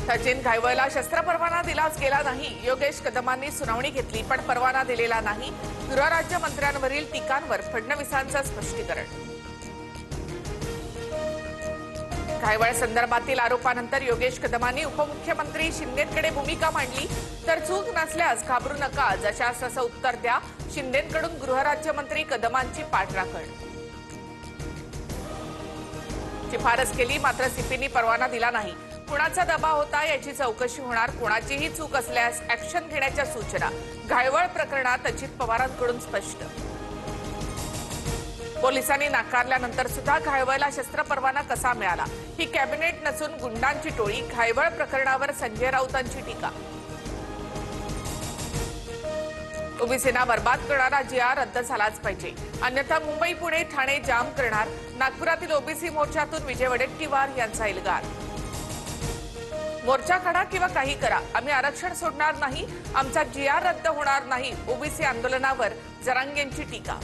सचिन घायवळला शस्त्र परवाना दिलाच गेला नाही। योगेश कदमांनी सुनावणी घेतली पण परवाना दिलेला नाही। गृहराज्यमंत्र्यांवरील टीकांवर फडणवीसांचं स्पष्टीकरण। घायवळ संदर्भातील आरोपानंतर योगेश कदमांनी उपमुख्यमंत्री शिंदेंकडे भूमिका मांडली। तर चूक नसल्यास घाबरू नका, जशास तसं उत्तर द्या। शिंदेंकडून गृहराज्यमंत्री कदमांची पाठराखण। शिफारस केली मात्र सीपीनी परवाना दिला नाही। कुणाचा दबाव होता याची चौकशी होणार। कोणाचीही चूक असल्यास ऍक्शन घेण्याच्या सूचना। घायवळ प्रकरणात अजित पवारांकडून स्पष्ट। पोलिसांनी नाकारल्यानंतर सुद्धा घायवळला शस्त्र परवाना कसा मिळाला? ही कॅबिनेट नसून गुंडांची टोळी। घायवळ प्रकरणावर संजय राऊतांची टीका। ओबीसींना बर्बाद करणारा जीआर रद्द झालाच पाहिजे, अन्यथा मुंबई पुणे ठाणे जाम करणार। नागपुरातील ओबीसी मोर्चातून विजय वडेट्टीवार यांचा इल्गार। मोर्चा काढा किंवा काही करा, आम्ही आरक्षण सोडणार नाही, आमचा जीआर रद्द होणार नाही। ओबीसी आंदोलनावर जरांगेंची टीका।